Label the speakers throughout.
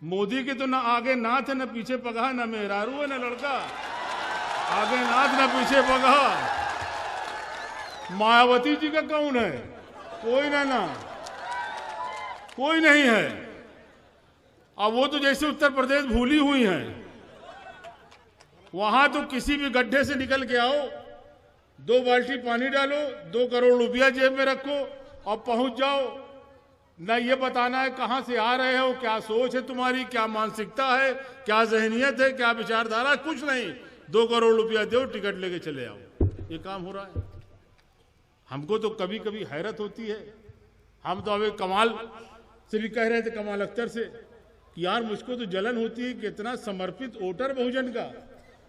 Speaker 1: मोदी के तो ना आगे नाथ है ना पीछे पगहा, ना मेहरारू है ना लड़का, आगे नाथ ना पीछे पगहा। मायावती जी का कौन है? कोई ना कोई नहीं है। अब वो तो जैसे उत्तर प्रदेश भूली हुई हैं। वहां तो किसी भी गड्ढे से निकल के आओ, 2 बाल्टी पानी डालो, 2 करोड़ रुपया जेब में रखो और पहुंच जाओ। न ये बताना है कहां से आ रहे हो, क्या सोच है तुम्हारी, क्या मानसिकता है, क्या जहनियत है, क्या विचारधारा, कुछ नहीं। 2 करोड़ रुपया दो, टिकट लेके चले आओ। ये काम हो रहा है। हमको तो कभी कभी हैरत होती है। हम तो अभी कमाल से भी कह रहे थे, कमाल अख्तर से, कि यार मुझको तो जलन होती है कि इतना समर्पित वोटर बहुजन का,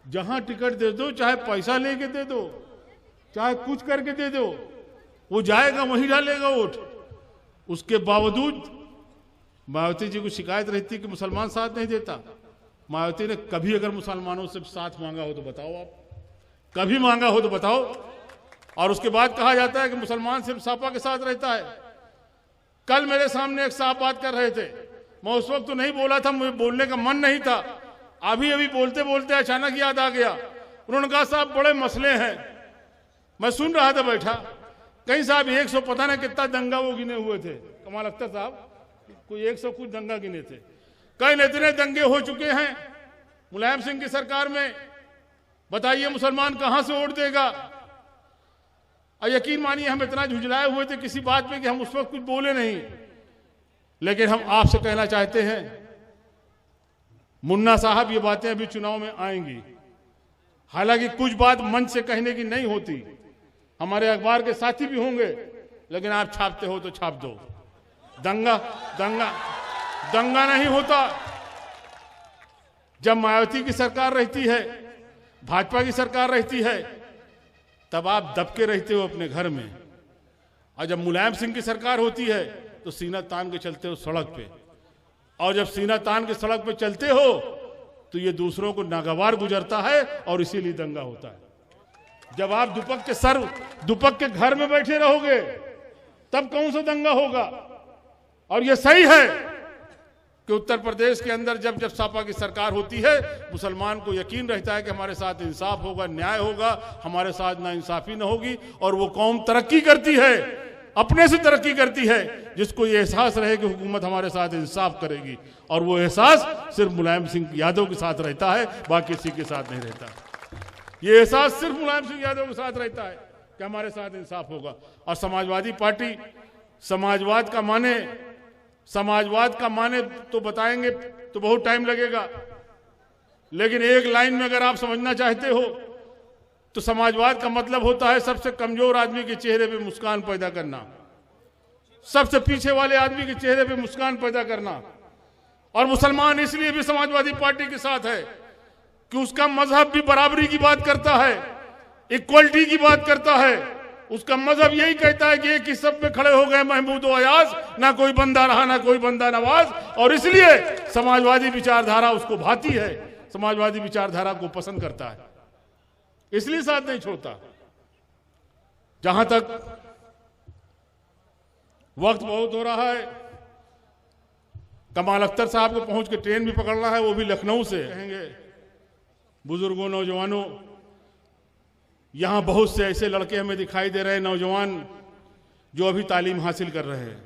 Speaker 1: जहां टिकट दे दो, चाहे पैसा लेके दे दो, चाहे कुछ करके दे दो, वो जाएगा वहीं डालेगा वोट। उसके बावजूद मायावती जी को शिकायत रहती कि मुसलमान साथ नहीं देता। मायावती ने कभी अगर मुसलमानों से साथ मांगा हो तो बताओ, आप कभी मांगा हो तो बताओ। और उसके बाद कहा जाता है कि मुसलमान सिर्फ सपा के साथ रहता है। कल मेरे सामने एक साहब बात कर रहे थे, मैं उस वक्त तो नहीं बोला था, मुझे बोलने का मन नहीं था। अभी अभी बोलते बोलते अचानक याद आ गया। उन्होंने कहा साहब बड़े मसले हैं। मैं सुन रहा था बैठा, कहीं साहब 100 पता नहीं कितना दंगा वो गिने हुए थे, कमाल अख्तर साहब, कोई 100 कुछ दंगा गिने थे। कई इतने दंगे हो चुके हैं मुलायम सिंह की सरकार में, बताइए मुसलमान कहां से वोट देगा। और यकीन मानिए हम इतना झुंझलाए हुए थे किसी बात पे कि हम उस वक्त कुछ बोले नहीं। लेकिन हम आपसे कहना चाहते हैं, मुन्ना साहब ये बातें अभी चुनाव में आएंगी। हालांकि कुछ बात मंच से कहने की नहीं होती, हमारे अखबार के साथी भी होंगे, लेकिन आप छापते हो तो छाप दो। दंगा दंगा दंगा नहीं होता। जब मायावती की सरकार रहती है, भाजपा की सरकार रहती है, तब आप दबके रहते हो अपने घर में। और जब मुलायम सिंह की सरकार होती है तो सीना तान के चलते हो सड़क पे। और जब सीना तान के सड़क पे चलते हो तो ये दूसरों को नागवार गुजरता है और इसीलिए दंगा होता है। जब आप दुपक के घर में बैठे रहोगे तब कौन सा दंगा होगा। और ये सही है कि उत्तर प्रदेश के अंदर जब सपा की सरकार होती है, मुसलमान को यकीन रहता है कि हमारे साथ इंसाफ होगा, न्याय होगा, हमारे साथ नाइंसाफी न होगी। और वो कौम तरक्की करती है, अपने से तरक्की करती है, जिसको ये एहसास रहे कि हुकूमत हमारे साथ इंसाफ करेगी। और वो एहसास सिर्फ मुलायम सिंह यादव के साथ रहता है, बाकी किसी के साथ नहीं रहता। ये एहसास सिर्फ मुलायम सिंह यादव के साथ रहता है कि हमारे साथ इंसाफ होगा। और समाजवादी पार्टी समाजवाद का माने तो बताएंगे तो बहुत टाइम लगेगा, लेकिन एक लाइन में अगर आप समझना चाहते हो तो समाजवाद का मतलब होता है सबसे कमजोर आदमी के चेहरे पे मुस्कान पैदा करना, सबसे पीछे वाले आदमी के चेहरे पे मुस्कान पैदा करना। और मुसलमान इसलिए भी समाजवादी पार्टी के साथ है कि उसका मजहब भी बराबरी की बात करता है, इक्वलिटी की बात करता है। उसका मजहब यही कहता है कि एक ही सब में खड़े हो गए महमूद और अयाज, ना कोई बंदा रहा ना कोई बंदा नवाज। और इसलिए समाजवादी विचारधारा उसको भाती है, समाजवादी विचारधारा को पसंद करता है, इसलिए साथ नहीं छोड़ता। जहां तक वक्त बहुत हो रहा है, कमाल अख्तर साहब को पहुंच के ट्रेन भी पकड़ना है, वो भी लखनऊ से। कहेंगे बुजुर्गों, नौजवानों, यहां बहुत से ऐसे लड़के हमें दिखाई दे रहे हैं, नौजवान जो अभी तालीम हासिल कर रहे हैं,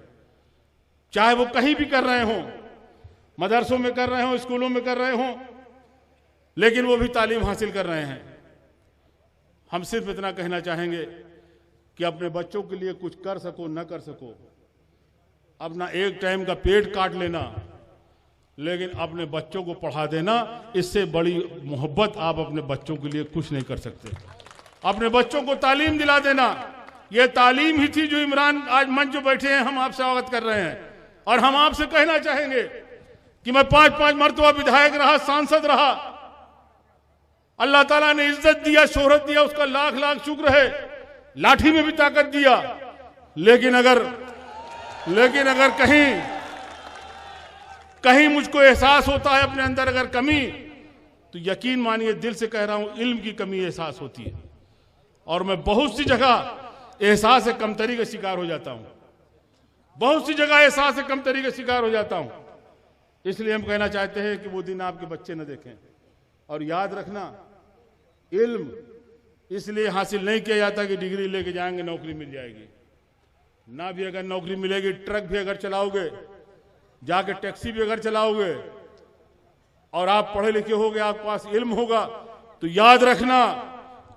Speaker 1: चाहे वो कहीं भी कर रहे हों, मदरसों में कर रहे हों, स्कूलों में कर रहे हों, लेकिन वो भी तालीम हासिल कर रहे हैं। हम सिर्फ इतना कहना चाहेंगे कि अपने बच्चों के लिए कुछ कर सको न कर सको, अपना एक टाइम का पेट काट लेना, लेकिन अपने बच्चों को पढ़ा देना, इससे बड़ी मोहब्बत आप अपने बच्चों के लिए कुछ नहीं कर सकते। अपने बच्चों को तालीम दिला देना, यह तालीम ही थी जो इमरान आज मंच जो बैठे हैं हम आपसे अवगत कर रहे हैं। और हम आपसे कहना चाहेंगे कि मैं 5-5 मरतबा विधायक रहा, सांसद रहा, अल्लाह ताला ने इज्जत दिया, शोहरत दिया, उसका लाख लाख शुक्र है। लाठी में भी ताकत दिया, लेकिन अगर कहीं मुझको एहसास होता है अपने अंदर अगर कमी, तो यकीन मानिए दिल से कह रहा हूं, इल्म की कमी एहसास होती है। और मैं बहुत सी जगह एहसास कमतरी का शिकार हो जाता हूं, बहुत सी जगह एहसास कमतरी का शिकार हो जाता हूं। इसलिए हम कहना चाहते हैं कि वो दिन आपके बच्चे न देखें। और याद रखना, इल्म इसलिए हासिल नहीं किया जाता कि डिग्री लेके जाएंगे नौकरी मिल जाएगी। ना भी अगर नौकरी मिलेगी, ट्रक भी अगर चलाओगे, जाके टैक्सी भी अगर चलाओगे और आप पढ़े लिखे होगे, आपके पास इल्म होगा, तो याद रखना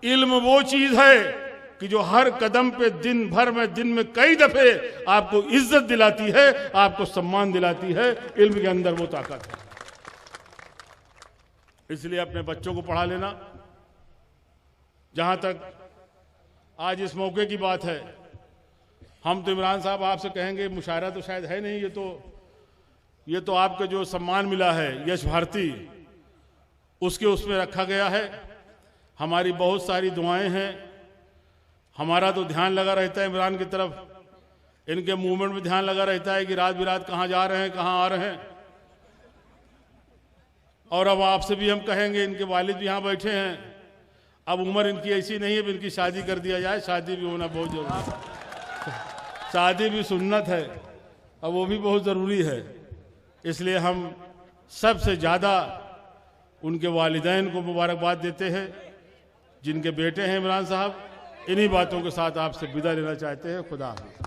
Speaker 1: इल्म वो चीज है कि जो हर कदम पे दिन भर में, दिन में कई दफे आपको इज्जत दिलाती है, आपको सम्मान दिलाती है। इल्म के अंदर वो ताकत है। इसलिए अपने बच्चों को पढ़ा लेना। जहां तक आज इस मौके की बात है, हम तो इमरान साहब आपसे कहेंगे, मुशायरा तो शायद है नहीं, ये तो आपके जो सम्मान मिला है यश भारती, उसके उसमें रखा गया है। हमारी बहुत सारी दुआएं हैं, हमारा तो ध्यान लगा रहता है इमरान की तरफ, इनके मूवमेंट में ध्यान लगा रहता है कि रात बिरात कहाँ जा रहे हैं, कहाँ आ रहे हैं। और अब आपसे भी हम कहेंगे, इनके वालिद भी यहाँ बैठे हैं, अब उम्र इनकी ऐसी नहीं है कि इनकी शादी कर दिया जाए, शादी भी होना बहुत जरूरी है। शादी भी सुन्नत है, अब वो भी बहुत ज़रूरी है। इसलिए हम सबसे ज़्यादा उनके वालिदैन को मुबारकबाद देते हैं, जिनके बेटे हैं इमरान साहब। इन्हीं बातों के साथ आपसे विदा लेना चाहते हैं। खुदा हाफ़िज़।